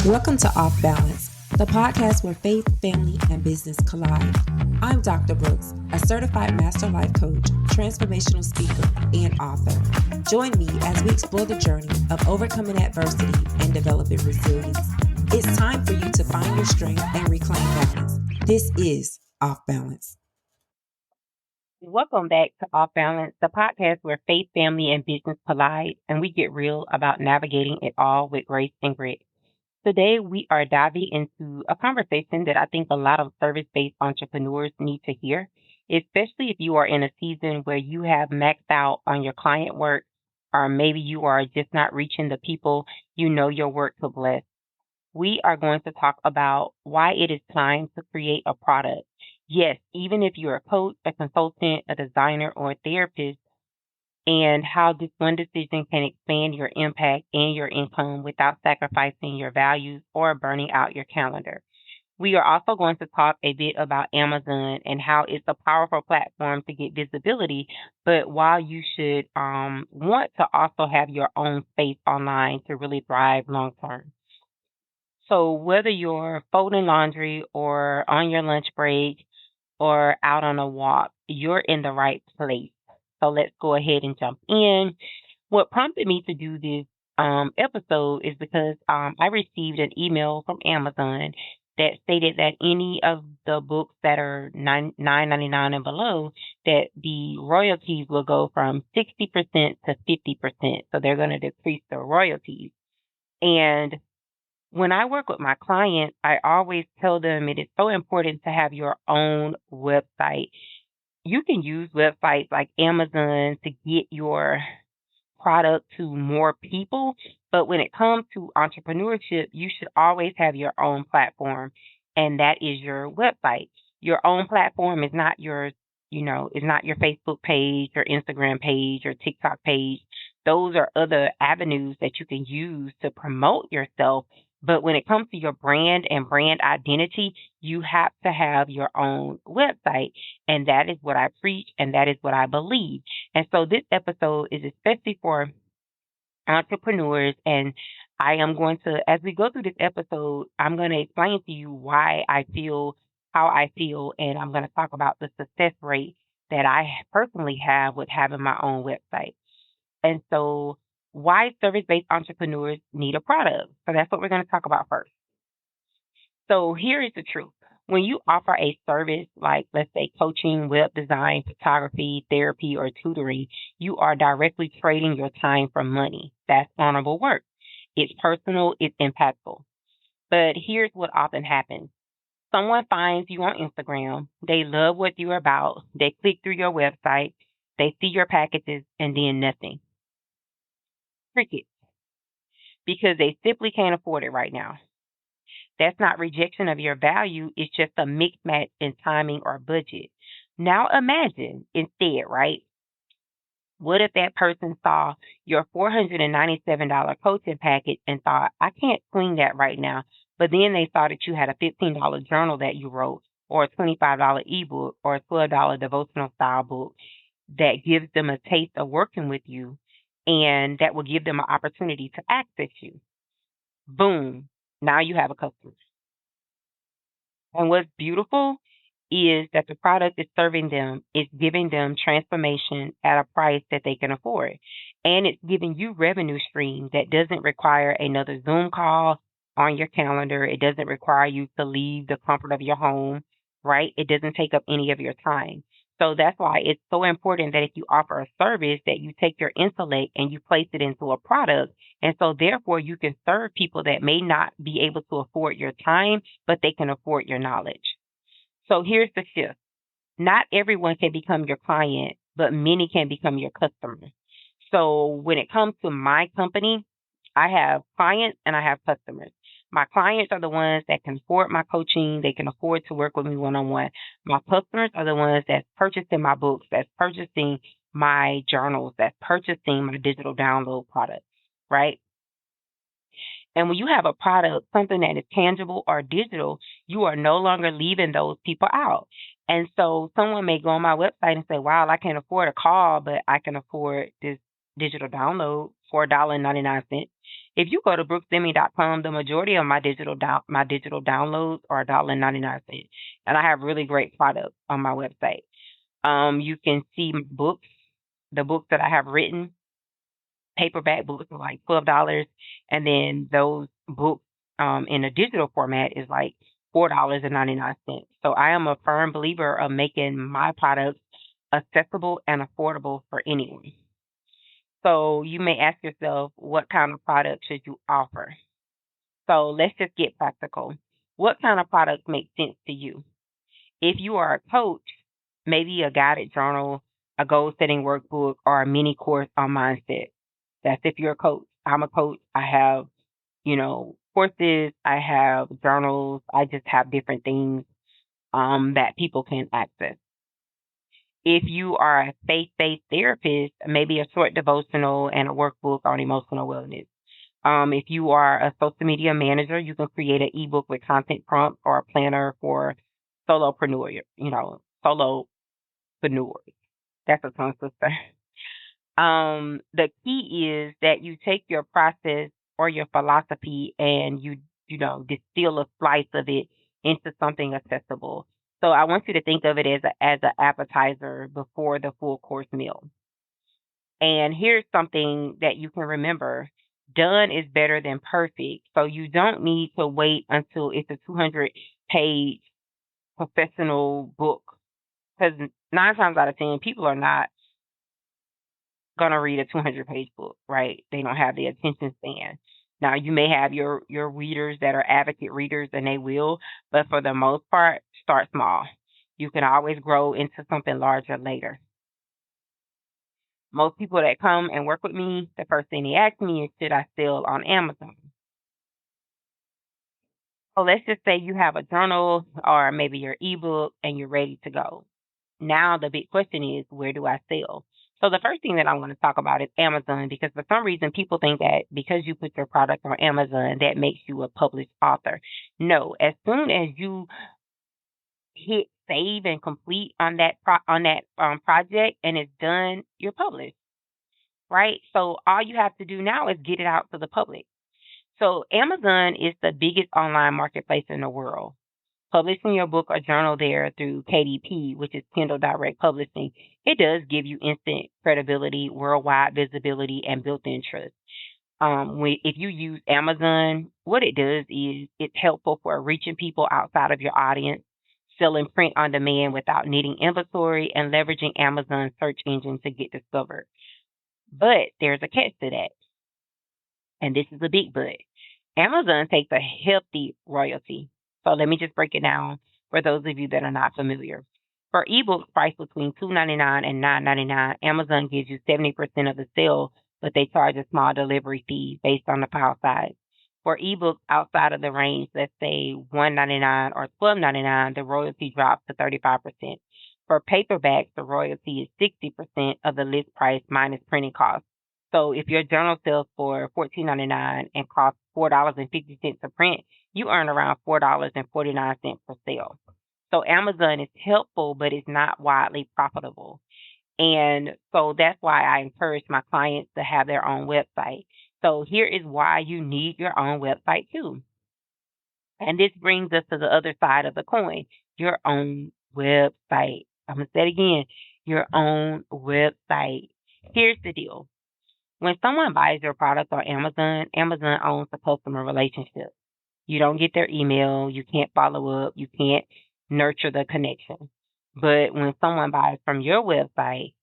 Welcome to Off Balance, the podcast where faith, family, and business collide. I'm Dr. Brooks, a certified master life coach, transformational speaker, and author. Join me as we explore the journey of overcoming adversity and developing resilience. It's time for you to find your strength and reclaim balance. This is Off Balance. Welcome back to Off Balance, the podcast where faith, family, and business collide, and we get real about navigating it all with grace and grit. Today, we are diving into a conversation that I think a lot of service-based entrepreneurs need to hear, especially if you are in a season where you have maxed out on your client work, or maybe you are just not reaching the people you know your work to bless. We are going to talk about why it is time to create a product. Yes, even if you're a coach, a consultant, a designer, or a therapist, and how this one decision can expand your impact and your income without sacrificing your values or burning out your calendar. We are also going to talk a bit about Amazon and how it's a powerful platform to get visibility, but while you should want to also have your own space online to really thrive long term. So whether you're folding laundry or on your lunch break or out on a walk, you're in the right place. So let's go ahead and jump in. What prompted me to do this episode is because I received an email from Amazon that stated that any of the books that are $9.99 and below, that the royalties will go from 60% to 50%. So they're going to decrease the royalties. And when I work with my clients, I always tell them it is so important to have your own website. You can use websites like Amazon to get your product to more people, but when it comes to entrepreneurship, you should always have your own platform, and that is your website. Your own platform is not your, is not your Facebook page or Instagram page or TikTok page. Those are other avenues that you can use to promote yourself. But when it comes to your brand and brand identity, you have to have your own website. And that is what I preach, and that is what I believe. And so this episode is especially for entrepreneurs. And I am going to, as we go through this episode, I'm going to explain to you why I feel how I feel. And I'm going to talk about the success rate that I personally have with having my own website. And so why service-based entrepreneurs need a product. So that's what we're going to talk about first. So here is the truth. When you offer a service like, let's say, coaching, web design, photography, therapy, or tutoring, you are directly trading your time for money. That's honorable work. It's personal. It's impactful. But here's what often happens. Someone finds you on Instagram. They love what you're about. They click through your website. They see your packages, and then nothing. Crickets, because they simply can't afford it right now. That's not rejection of your value. It's just a mismatch in timing or budget. Now imagine instead, right? What if that person saw your $497 coaching package and thought, I can't swing that right now. But then they saw that you had a $15 journal that you wrote, or a $25 ebook, or a $12 devotional style book that gives them a taste of working with you, and that will give them an opportunity to access you. Boom. Now you have a customer. And what's beautiful is that the product is serving them, it's giving them transformation at a price that they can afford. And it's giving you revenue stream that doesn't require another Zoom call on your calendar. It doesn't require you to leave the comfort of your home, right? It doesn't take up any of your time. So that's why it's so important that if you offer a service, that you take your intellect and you place it into a product. And so therefore you can serve people that may not be able to afford your time, but they can afford your knowledge. So here's the shift. Not everyone can become your client, but many can become your customer. So when it comes to my company, I have clients and I have customers. My clients are the ones that can afford my coaching. They can afford to work with me one-on-one. My customers are the ones that's purchasing my books, that's purchasing my journals, that's purchasing my digital download products, right? And when you have a product, something that is tangible or digital, you are no longer leaving those people out. And so someone may go on my website and say, wow, I can't afford a call, but I can afford this digital download for $1.99. If you go to brooksdemming.com, the majority of my digital downloads are $1.99, and I have really great products on my website. You can see my books, the books that I have written. Paperback books are like $12, and then those books in a digital format is like $4.99. So I am a firm believer of making my products accessible and affordable for anyone. So you may ask yourself, what kind of product should you offer? So let's just get practical. What kind of products make sense to you? If you are a coach, maybe a guided journal, a goal setting workbook, or a mini course on mindset. That's if you're a coach. I'm a coach. I have, courses, I have journals, I just have different things that people can access. If you are a faith-based therapist, maybe a short devotional and a workbook on emotional wellness. If you are a social media manager, you can create an ebook with content prompts or a planner for solopreneur, solopreneurs. That's a tongue twister. The key is that you take your process or your philosophy and distill a slice of it into something accessible. So I want you to think of it as an appetizer before the full course meal. And here's something that you can remember. Done is better than perfect. So you don't need to wait until it's a 200-page professional book. Because 9 times out of 10, people are not going to read a 200-page book, right? They don't have the attention span. Now, you may have your readers that are advocate readers, and they will, but for the most part, start small. You can always grow into something larger later. Most people that come and work with me, the first thing they ask me is, should I sell on Amazon? So let's just say you have a journal or maybe your ebook and you're ready to go. Now the big question is, where do I sell? So the first thing that I'm going to talk about is Amazon, because for some reason people think that because you put your product on Amazon, that makes you a published author. No, as soon as you hit save and complete on that project and it's done, you're published, right? So all you have to do now is get it out to the public. So Amazon is the biggest online marketplace in the world. Publishing your book or journal there through KDP, which is Kindle Direct Publishing, it does give you instant credibility, worldwide visibility, and built-in trust. If you use Amazon, what it does is it's helpful for reaching people outside of your audience, selling print on demand without needing inventory, and leveraging Amazon's search engine to get discovered. But there's a catch to that, and this is a big but. Amazon takes a hefty royalty. So let me just break it down for those of you that are not familiar. For ebooks priced between $2.99 and $9.99, Amazon gives you 70% of the sale, but they charge a small delivery fee based on the file size. For ebooks outside of the range, let's say $1.99 or $12.99, the royalty drops to 35%. For paperbacks, the royalty is 60% of the list price minus printing costs. So if your journal sells for $14.99 and costs $4.50 to print, you earn around $4.49 per sale. So Amazon is helpful, but it's not widely profitable. And so that's why I encourage my clients to have their own website. So here is why you need your own website too. And this brings us to the other side of the coin, your own website. I'm going to say it again, your own website. Here's the deal. When someone buys your product on Amazon, Amazon owns the customer relationship. You don't get their email. You can't follow up. You can't nurture the connection. But when someone buys from your website,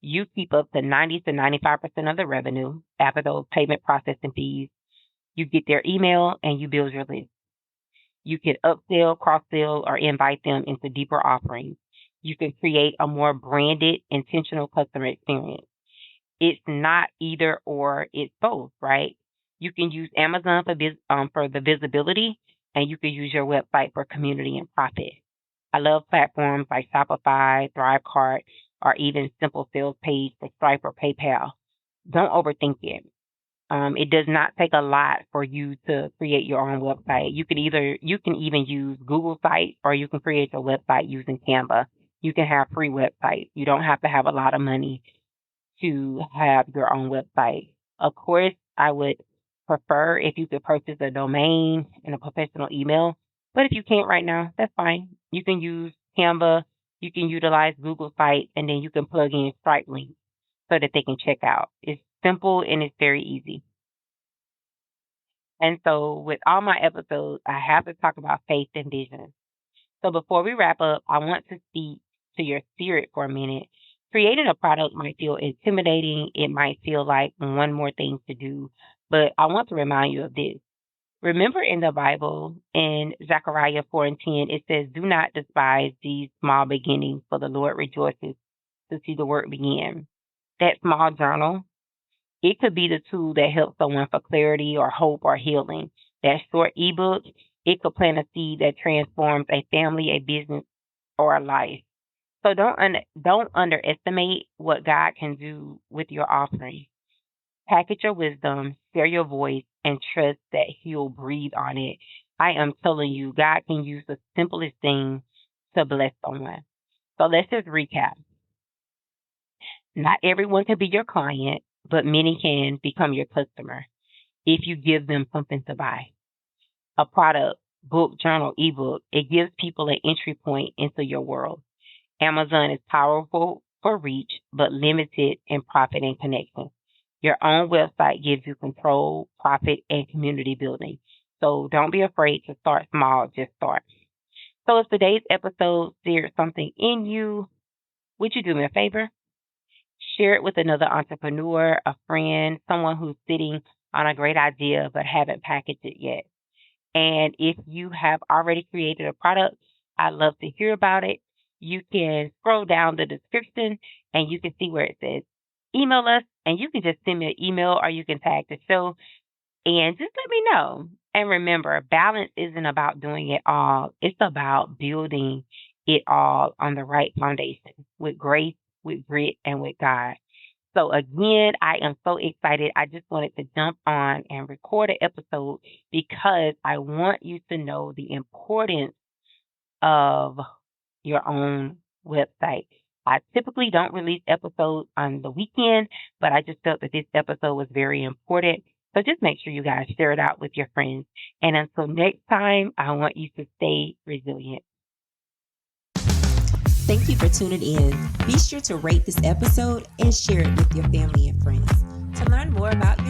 you keep up to 90 to 95% of the revenue after those payment processing fees. You get their email and you build your list. You can upsell, cross-sell, or invite them into deeper offerings. You can create a more branded, intentional customer experience. It's not either or, it's both, right? You can use Amazon for the visibility, and you can use your website for community and profit. I love platforms like Shopify, Thrivecart, or even simple sales page for Stripe or PayPal. Don't overthink it. It does not take a lot for you to create your own website. You can even use Google Sites, or you can create your website using Canva. You can have free websites. You don't have to have a lot of money to have your own website. Of course, I would prefer if you could purchase a domain and a professional email. But if you can't right now, that's fine. You can use Canva, you can utilize Google Sites, and then you can plug in Stripe links so that they can check out. It's simple and it's very easy. And so, with all my episodes, I have to talk about faith and vision. So, before we wrap up, I want to speak to your spirit for a minute. Creating a product might feel intimidating. It might feel like one more thing to do. But I want to remind you of this. Remember in the Bible, in Zechariah 4 and 10, it says, "Do not despise these small beginnings, for the Lord rejoices to see the work begin." That small journal, it could be the tool that helps someone for clarity or hope or healing. That short ebook, it could plant a seed that transforms a family, a business, or a life. So don't underestimate what God can do with your offering. Package your wisdom, share your voice, and trust that He'll breathe on it. I am telling you, God can use the simplest thing to bless someone. So let's just recap. Not everyone can be your client, but many can become your customer if you give them something to buy. A product, book, journal, ebook, it gives people an entry point into your world. Amazon is powerful for reach, but limited in profit and connection. Your own website gives you control, profit, and community building. So don't be afraid to start small, just start. So if today's episode stirred something in you, would you do me a favor? Share it with another entrepreneur, a friend, someone who's sitting on a great idea but haven't packaged it yet. And if you have already created a product, I'd love to hear about it. You can scroll down the description and you can see where it says email us, and you can just send me an email or you can tag the show and just let me know. And remember, balance isn't about doing it all. It's about building it all on the right foundation with grace, with grit, and with God. So again, I am so excited. I just wanted to jump on and record an episode because I want you to know the importance of your own website. I typically don't release episodes on the weekend, but I just felt that this episode was very important. So just make sure you guys share it out with your friends. And until next time, I want you to stay resilient. Thank you for tuning in. Be sure to rate this episode and share it with your family and friends. To learn more about